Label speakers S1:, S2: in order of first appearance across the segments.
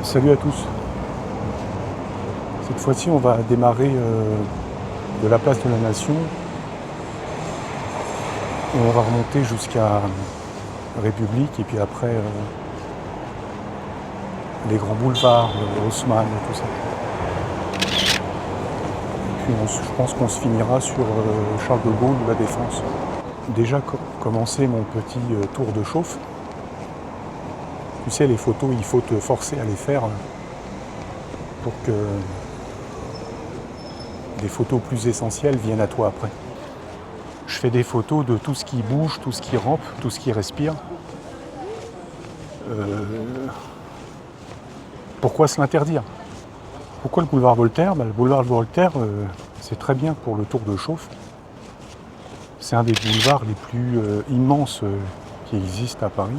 S1: Salut à tous. Cette fois-ci, on va démarrer de la place de la Nation et on va remonter jusqu'à République et puis après les grands boulevards, Haussmann et tout ça. Et puis je pense qu'on se finira sur Charles de Gaulle ou la Défense. Déjà commencer mon petit tour de chauffe. Tu sais, les photos, il faut te forcer à les faire pour que des photos plus essentielles viennent à toi après. Je fais des photos de tout ce qui bouge, tout ce qui rampe, tout ce qui respire. Pourquoi se l'interdire? Pourquoi le boulevard Voltaire? Le boulevard Voltaire, c'est très bien pour le tour de chauffe. C'est un des boulevards les plus immenses qui existent à Paris.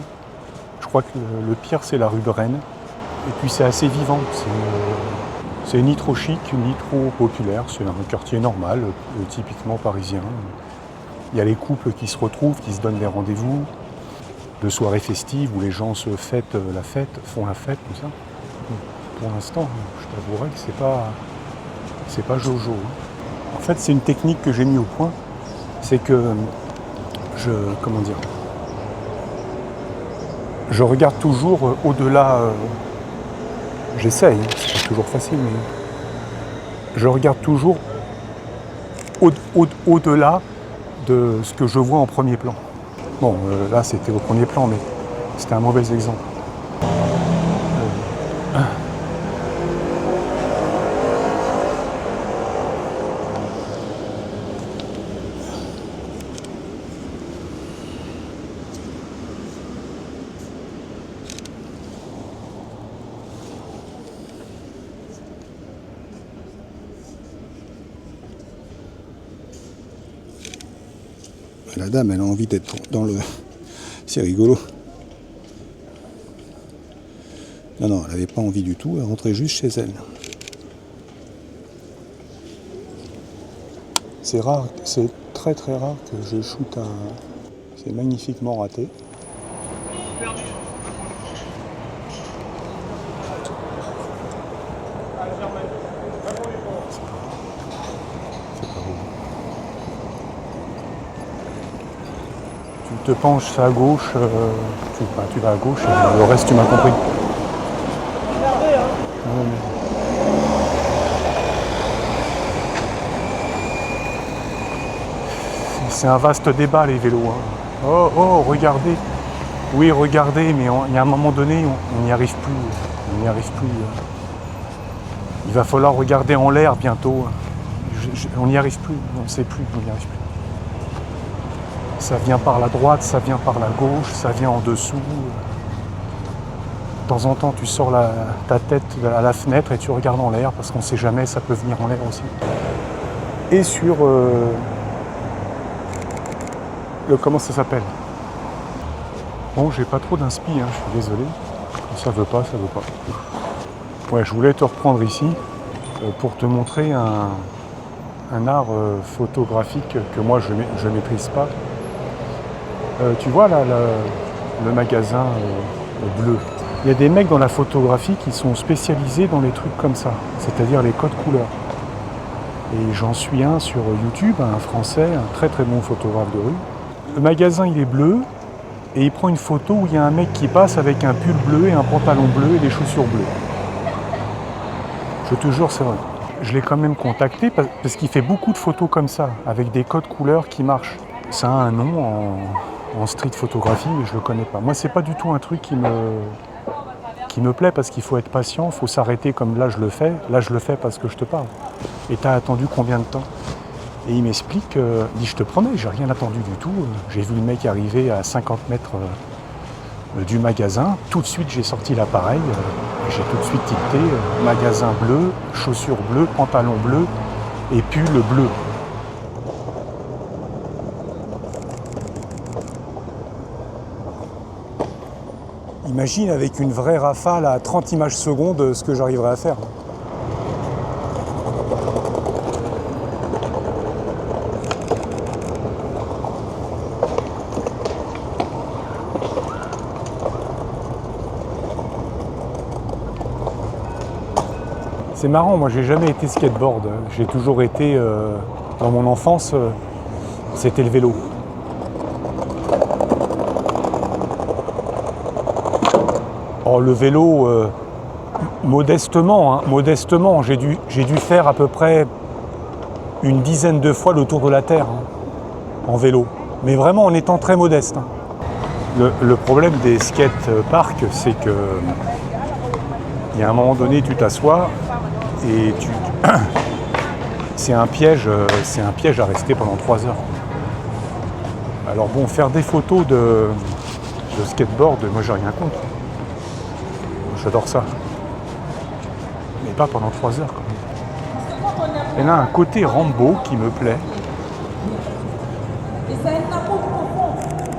S1: Je crois que le pire, c'est la rue de Rennes. Et puis c'est assez vivant. C'est ni trop chic, ni trop populaire. C'est un quartier normal, typiquement parisien. Il y a les couples qui se retrouvent, qui se donnent des rendez-vous, de soirées festives où les gens se font la fête, comme ça. Pour l'instant, je t'avouerai que c'est pas Jojo. En fait, c'est une technique que j'ai mis au point. C'est que je regarde toujours au-delà. J'essaye, c'est pas toujours facile, mais je regarde toujours au-delà de ce que je vois en premier plan. Bon, là c'était au premier plan, mais c'était un mauvais exemple. La dame, elle a envie d'être dans le... C'est rigolo. Non, elle n'avait pas envie du tout, elle rentrait juste chez elle. C'est rare, c'est très très rare que je shoote un... C'est magnifiquement raté. Tu te penches à gauche, tu vas à gauche, et le reste tu m'as compris. C'est un vaste débat les vélos. Oh, regardez. Oui, regardez, mais il y a un moment donné, on n'y arrive plus. On n'y arrive plus. Il va falloir regarder en l'air bientôt. On n'y arrive plus, on ne sait plus, on n'y arrive plus. Ça vient par la droite, ça vient par la gauche, ça vient en dessous. De temps en temps, tu sors ta tête à la fenêtre et tu regardes en l'air parce qu'on ne sait jamais, ça peut venir en l'air aussi. Et sur comment ça s'appelle? Bon, j'ai pas trop d'inspi, je suis désolé. Ça veut pas. Ouais, je voulais te reprendre ici pour te montrer un art photographique que moi je maîtrise pas. Tu vois là le magasin bleu. Il y a des mecs dans la photographie qui sont spécialisés dans les trucs comme ça, c'est-à-dire les codes couleurs. Et j'en suis un sur YouTube, un français, un très très bon photographe de rue. Le magasin il est bleu et il prend une photo où il y a un mec qui passe avec un pull bleu et un pantalon bleu et des chaussures bleues. Je te jure, c'est vrai. Je l'ai quand même contacté parce qu'il fait beaucoup de photos comme ça, avec des codes couleurs qui marchent. Ça a un nom en street photographie, mais je le connais pas. Moi, c'est pas du tout un truc qui me plaît parce qu'il faut être patient, il faut s'arrêter comme là je le fais. Là, je le fais parce que je te parle. Et t'as attendu combien de temps? Et il m'explique, il dit, je te promets, j'ai rien attendu du tout. J'ai vu le mec arriver à 50 mètres du magasin. Tout de suite, j'ai sorti l'appareil. J'ai tout de suite tilté, magasin bleu, chaussures bleues, pantalon bleu et pull bleu. Imagine avec une vraie rafale à 30 images secondes ce que j'arriverai à faire. C'est marrant, moi j'ai jamais été skateboard. J'ai toujours été, dans mon enfance, c'était le vélo. Oh, le vélo, modestement, j'ai dû faire à peu près une dizaine de fois le tour de la Terre en vélo. Mais vraiment en étant très modeste. Le problème des skateparks, c'est que il y a un moment donné, tu t'assois et c'est un piège à rester pendant 3 heures. Alors bon, faire des photos de skateboard, moi j'ai rien contre. J'adore ça. Mais pas pendant 3 heures quand même. Il y a un côté Rambo qui me plaît.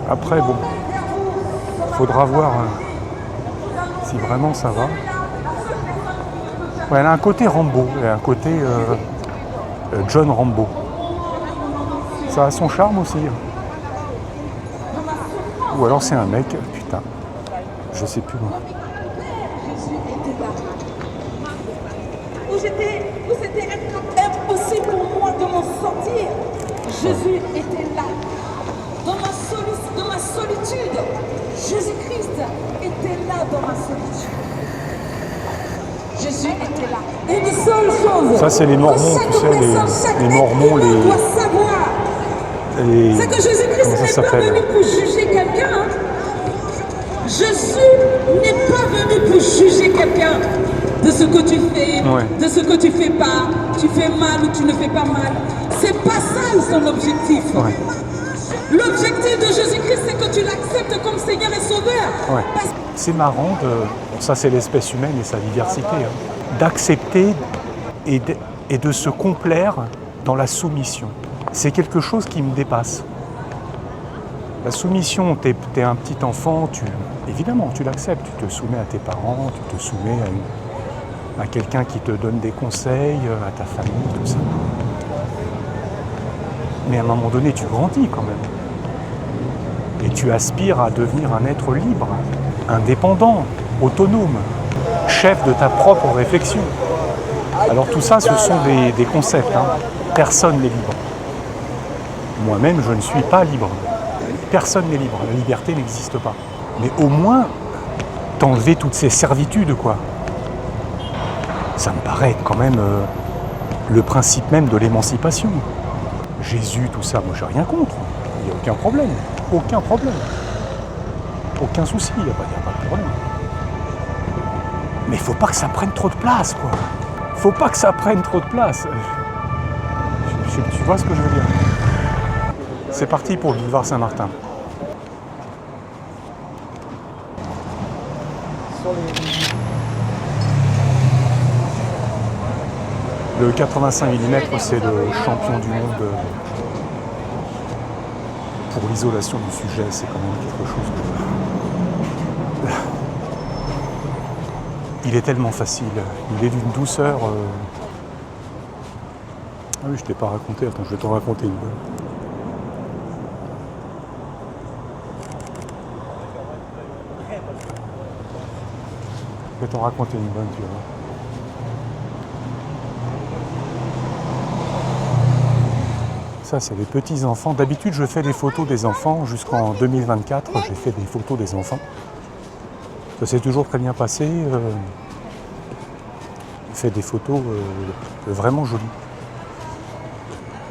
S1: Après bon, faudra voir si vraiment ça va. Ouais, elle a un côté Rambo, elle a un côté John Rambo. Ça a son charme aussi. Ou alors c'est un mec, putain, je sais plus moi.
S2: Où c'était impossible pour moi de m'en sortir. Jésus était là. Dans ma solitude, Jésus-Christ était là dans ma solitude. Jésus était là. Une seule chose.
S1: Ça c'est les Mormons, tu sais, les Mormons,
S2: c'est que Jésus-Christ n'est pas venu pour juger quelqu'un. Jésus n'est pas venu pour juger quelqu'un de ce que tu fais, de ce que tu fais pas, tu fais mal ou tu ne fais pas mal. C'est pas ça son objectif. Ouais. L'objectif de Jésus-Christ, c'est que tu l'acceptes comme Seigneur et Sauveur.
S1: Ouais. C'est marrant, ça c'est l'espèce humaine et sa diversité, d'accepter et de se complaire dans la soumission. C'est quelque chose qui me dépasse. La soumission, t'es un petit enfant, évidemment tu l'acceptes, tu te soumets à tes parents, tu te soumets à quelqu'un qui te donne des conseils, à ta famille, tout ça. Mais à un moment donné, tu grandis quand même. Et tu aspires à devenir un être libre, indépendant, autonome, chef de ta propre réflexion. Alors tout ça, ce sont des concepts. Personne n'est libre. Moi-même, je ne suis pas libre. Personne n'est libre. La liberté n'existe pas. Mais au moins, t'enlever toutes ces servitudes, quoi. Ça me paraît quand même le principe même de l'émancipation. Jésus, tout ça, moi j'ai rien contre. Il n'y a aucun problème. Aucun problème. Aucun souci, il n'y a pas de problème. Mais il ne faut pas que ça prenne trop de place, quoi. Faut pas que ça prenne trop de place. Tu vois ce que je veux dire? C'est parti pour le boulevard Saint-Martin. Le 85 mm, c'est le champion du monde pour l'isolation du sujet. C'est quand même quelque chose de... Il est tellement facile. Il est d'une douceur... Ah oui, je ne t'ai pas raconté. Attends, je vais t'en raconter une bonne. Je vais t'en raconter une bonne, tu vois. Ça, c'est les petits-enfants. D'habitude, je fais des photos des enfants. Jusqu'en 2024, j'ai fait des photos des enfants. Ça s'est toujours très bien passé. J'ai fait des photos vraiment jolies.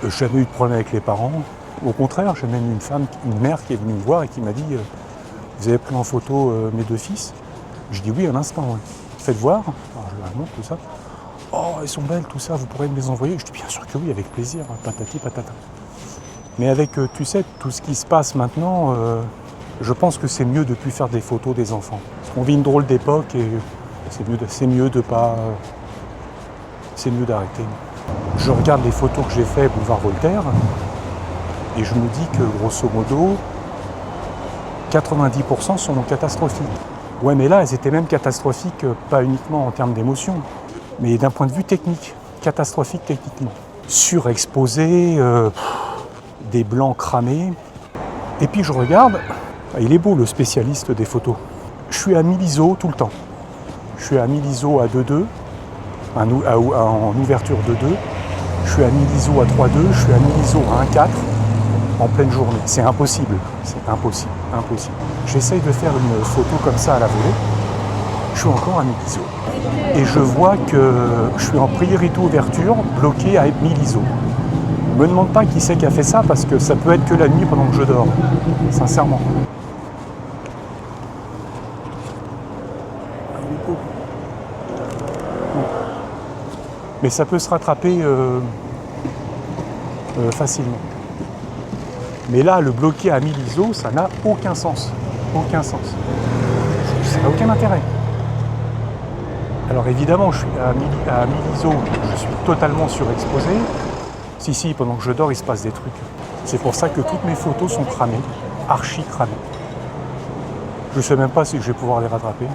S1: J'ai jamais eu de problème avec les parents. Au contraire, j'ai même une mère qui est venue me voir et qui m'a dit vous avez pris en photo mes 2 fils? Je dis oui, un instant. Ouais. Faites voir. Alors, je leur montre tout ça. Oh, elles sont belles, tout ça, vous pourrez me les envoyer? Je dis bien sûr que oui, avec plaisir, patati patata. Mais avec, tu sais, tout ce qui se passe maintenant, je pense que c'est mieux de ne plus faire des photos des enfants. Parce qu'on vit une drôle d'époque et c'est mieux de pas... c'est mieux d'arrêter. Je regarde les photos que j'ai faites boulevard Voltaire et je me dis que grosso modo, 90% sont catastrophiques. Ouais, mais là, elles étaient même catastrophiques, pas uniquement en termes d'émotion, mais d'un point de vue technique, catastrophique techniquement. Surexposé, des blancs cramés. Et puis je regarde, il est beau le spécialiste des photos. Je suis à 1000 ISO tout le temps. Je suis à 1000 ISO à 2.2 en ouverture de 2. Je suis à 1000 ISO à 3.2, je suis à 1000 ISO à 1.4 en pleine journée. C'est impossible, impossible. J'essaye de faire une photo comme ça à la volée. Je suis encore à 1000 ISO. Et je vois que je suis en priorité ouverture, bloqué à 1000 ISO. Ne me demande pas qui c'est qui a fait ça, parce que ça peut être que la nuit pendant que je dors. Sincèrement. Mais ça peut se rattraper facilement. Mais là, le bloquer à 1000 ISO, ça n'a aucun sens. Aucun sens. Ça n'a aucun intérêt. Alors évidemment, je suis à 1000 ISO, je suis totalement surexposé. Si, pendant que je dors, il se passe des trucs. C'est pour ça que toutes mes photos sont cramées, archi cramées. Je ne sais même pas si je vais pouvoir les rattraper.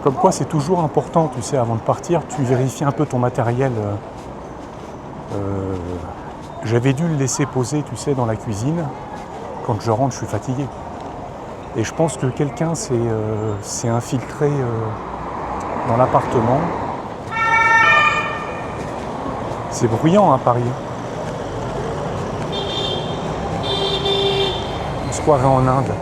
S1: Comme quoi, c'est toujours important, tu sais, avant de partir, tu vérifies un peu ton matériel. J'avais dû le laisser poser, tu sais, dans la cuisine. Quand je rentre, je suis fatigué. Et je pense que quelqu'un s'est infiltré dans l'appartement. C'est bruyant, hein, Paris. On se croirait en Inde.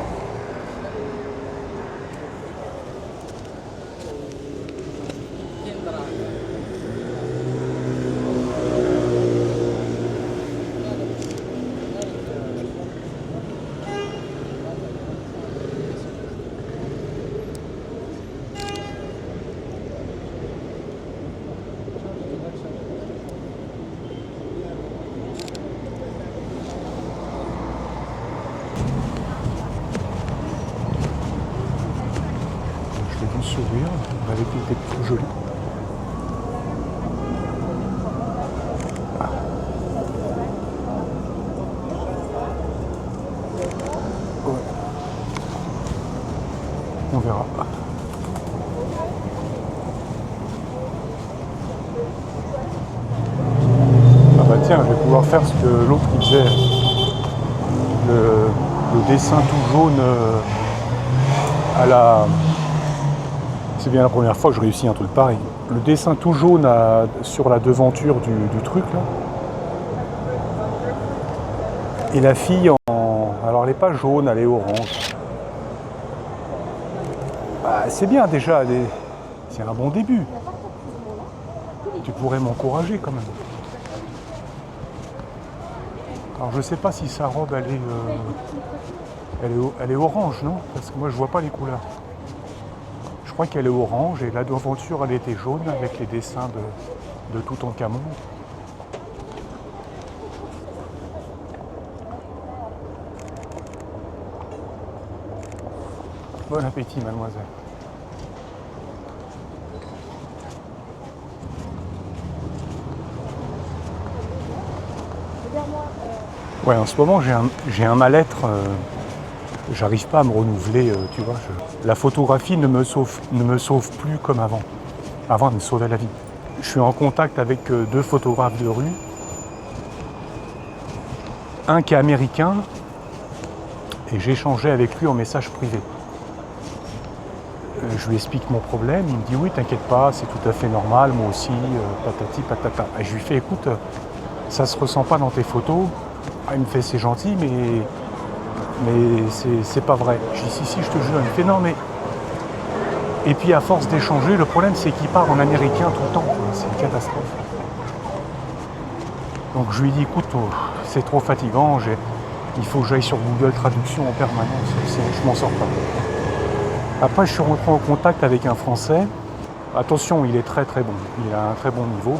S1: Sourire, avec une tête trop jolie. Ah. Ouais. On verra. Ah bah tiens, je vais pouvoir faire ce que l'autre il faisait. Le dessin tout jaune à la... C'est bien la première fois que je réussis un truc pareil. Le dessin tout jaune sur la devanture du truc là. Et la fille alors elle n'est pas jaune, elle est orange. Bah, c'est bien déjà, c'est un bon début. Tu pourrais m'encourager quand même. Alors je sais pas si sa robe elle est orange, non? Parce que moi je vois pas les couleurs. Je crois qu'elle est orange et la devanture elle était jaune avec les dessins de Toutankhamon. Bon appétit, mademoiselle. Ouais, en ce moment j'ai un mal-être. J'arrive pas à me renouveler, tu vois. La photographie ne me sauve plus comme avant. Avant, elle me sauvait la vie. Je suis en contact avec 2 photographes de rue. Un qui est américain, et j'ai échangé avec lui en message privé. Je lui explique mon problème, il me dit oui, t'inquiète pas, c'est tout à fait normal, moi aussi, patati patata. Et je lui fais écoute, ça se ressent pas dans tes photos. Ah, il me fait c'est gentil, mais c'est pas vrai. Je dis si, je te jure. Il me fait non, mais... Et puis à force d'échanger, le problème c'est qu'il part en américain tout le temps. C'est une catastrophe. Donc je lui dis écoute, c'est trop fatigant, il faut que j'aille sur Google Traduction en permanence, je m'en sors pas. Après je suis rentré en contact avec un Français. Attention, il est très très bon, il a un très bon niveau.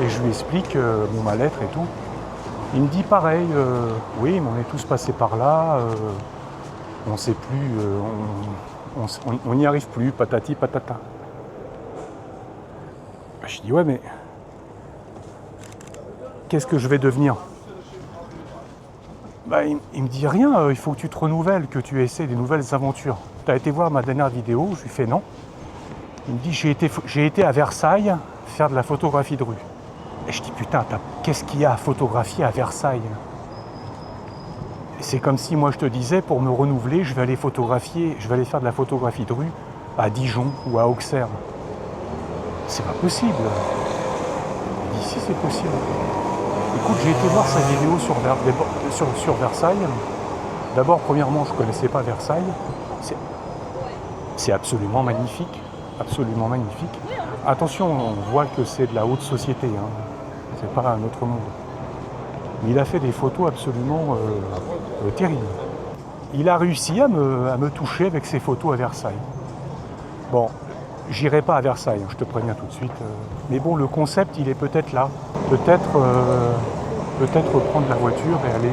S1: Et je lui explique mon mal-être et tout. Il me dit pareil, oui, mais on est tous passés par là, on sait plus, on n'y arrive plus, patati patata. Je dis ouais, mais qu'est-ce que je vais devenir? Bah, il me dit rien, il faut que tu te renouvelles, que tu essaies des nouvelles aventures. Tu as été voir ma dernière vidéo, je lui fais non. Il me dit j'ai été à Versailles faire de la photographie de rue. Et je dis putain, qu'est-ce qu'il y a à photographier à Versailles? C'est comme si moi je te disais pour me renouveler, je vais aller faire de la photographie de rue à Dijon ou à Auxerre. C'est pas possible. Ici, c'est possible. Écoute, j'ai été voir sa vidéo sur Versailles. D'abord, premièrement, je ne connaissais pas Versailles. C'est absolument magnifique. Absolument magnifique. Attention, on voit que c'est de la haute société. Hein. C'est pas un autre monde. Il a fait des photos absolument terribles. Il a réussi à me toucher avec ses photos à Versailles. Bon, j'irai pas à Versailles, je te préviens tout de suite. Mais bon, le concept, il est peut-être là. Peut-être prendre la voiture et aller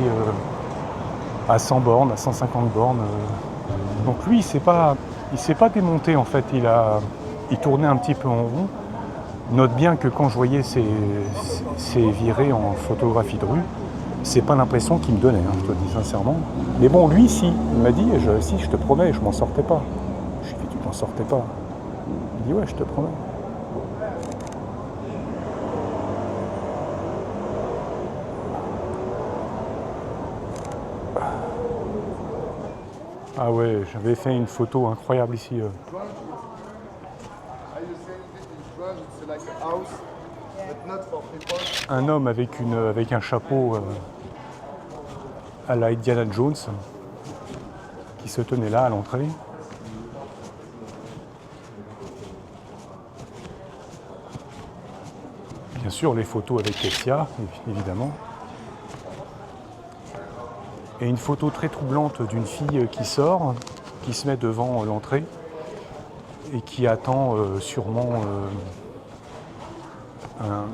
S1: à 100 bornes, à 150 bornes. Donc lui, il s'est pas démonté en fait. Il tournait un petit peu en rond. Note bien que quand je voyais ces virées en photographie de rue, c'est pas l'impression qu'il me donnait, hein, je te le dis sincèrement. Mais bon, lui, si, il m'a dit, si, je te promets, je m'en sortais pas. Je lui ai dit, tu t'en sortais pas. Il dit, ouais, je te promets. Ah ouais, j'avais fait une photo incroyable ici. Un homme avec un chapeau à la Indiana Jones qui se tenait là à l'entrée. Bien sûr, les photos avec Kessia, évidemment. Et une photo très troublante d'une fille qui sort, qui se met devant l'entrée et qui attend sûrement,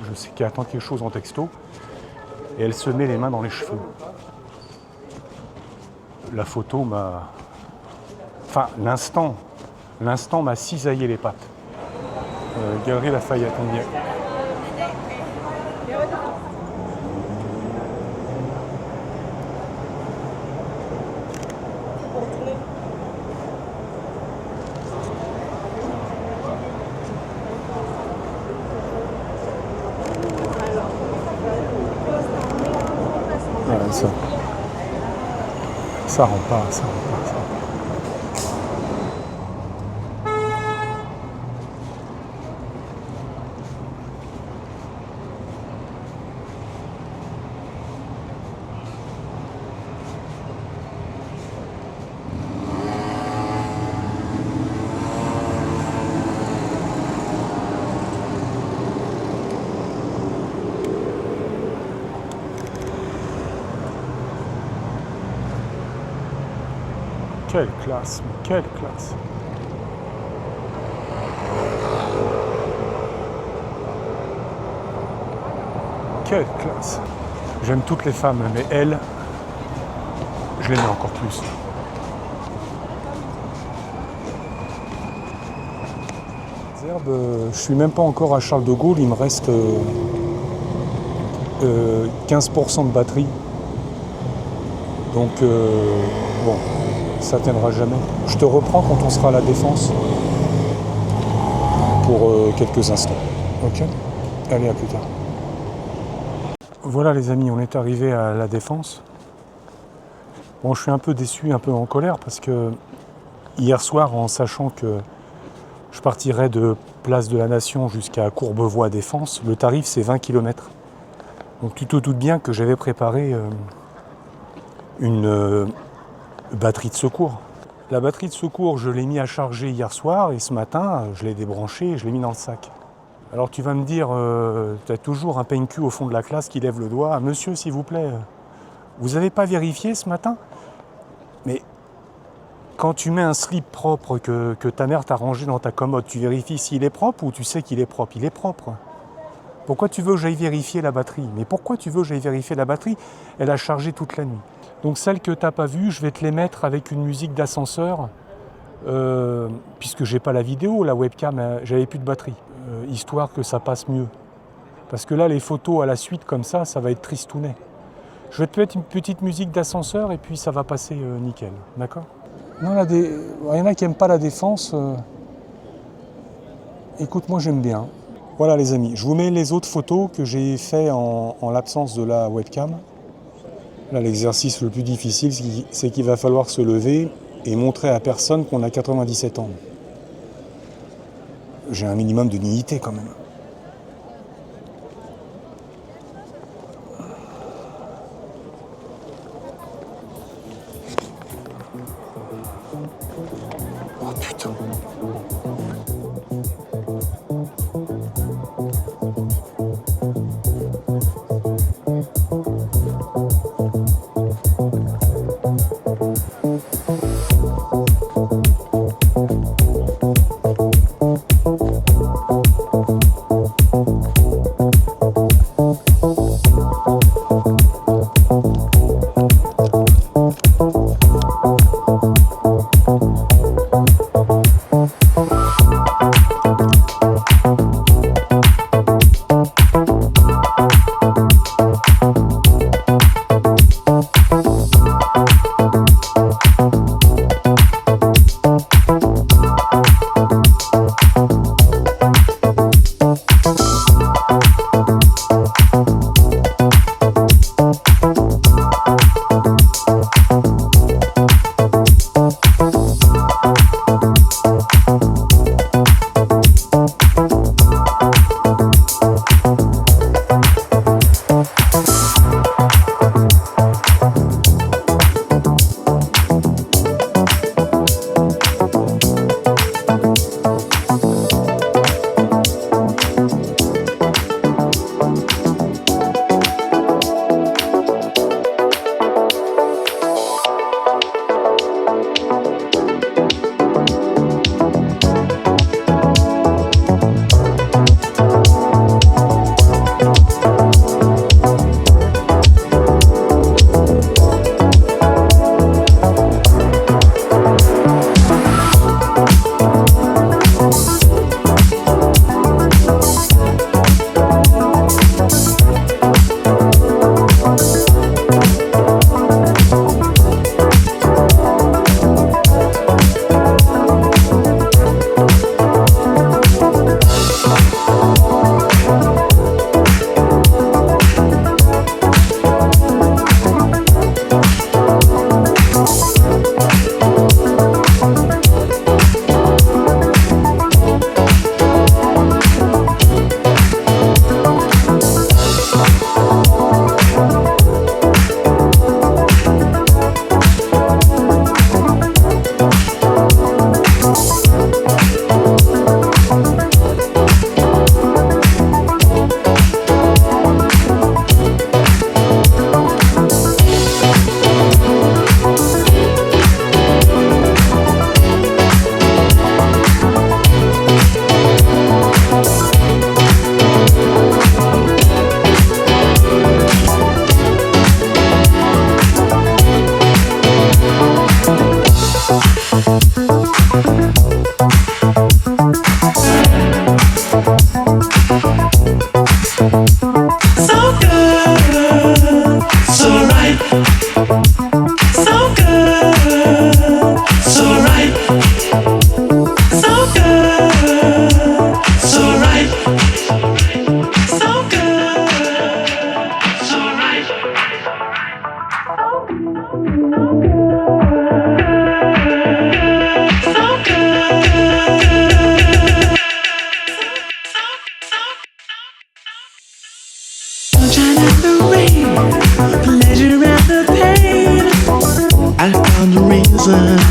S1: je sais qui attend quelque chose en texto, et elle se met les mains dans les cheveux. La photo m'a... Enfin, l'instant m'a cisaillé les pattes. Galerie Lafayette, on y est. Voilà, ça rend pas. Quelle classe, mais quelle classe! Quelle classe! J'aime toutes les femmes, mais elle, je l'aimais encore plus. Je suis même pas encore à Charles de Gaulle, il me reste 15% de batterie. Donc, bon. Ça tiendra jamais. Je te reprends quand on sera à la Défense pour quelques instants. Ok ? Allez, à plus tard. Voilà les amis, on est arrivé à la Défense. Bon, je suis un peu déçu, un peu en colère parce que hier soir, en sachant que je partirais de Place de la Nation jusqu'à Courbevoie Défense, le tarif c'est 20 km. Donc tu te doutes bien que j'avais préparé une batterie de secours. La batterie de secours, je l'ai mis à charger hier soir et ce matin, je l'ai débranchée et je l'ai mis dans le sac. Alors tu vas me dire, tu as toujours un peigne-cul au fond de la classe qui lève le doigt. Ah, monsieur, s'il vous plaît, vous n'avez pas vérifié ce matin ? Mais quand tu mets un slip propre que ta mère t'a rangé dans ta commode, tu vérifies s'il est propre ou tu sais qu'il est propre ? Il est propre. Pourquoi tu veux que j'aille vérifier la batterie ? Mais pourquoi tu veux que j'aille vérifier la batterie ? Elle a chargé toute la nuit. Donc celles que tu n'as pas vues, je vais te les mettre avec une musique d'ascenseur, puisque j'ai pas la vidéo, la webcam, j'avais plus de batterie, histoire que ça passe mieux. Parce que là, les photos à la suite comme ça va être tristounet. Je vais te mettre une petite musique d'ascenseur et puis ça va passer nickel, d'accord ? Non, il y en a qui n'aiment pas la Défense. Écoute, moi j'aime bien. Voilà les amis, je vous mets les autres photos que j'ai fait en l'absence de la webcam. Là, l'exercice le plus difficile, c'est qu'il va falloir se lever et montrer à personne qu'on a 97 ans. j'ai un minimum de dignité quand même. Oh putain.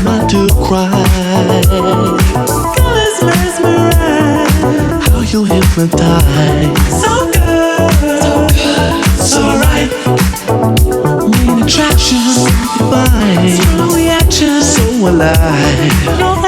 S3: Not to cry. Colors mesmerize. How you hypnotize. So good, so right. Main attraction, divine. Strong reaction, so alive.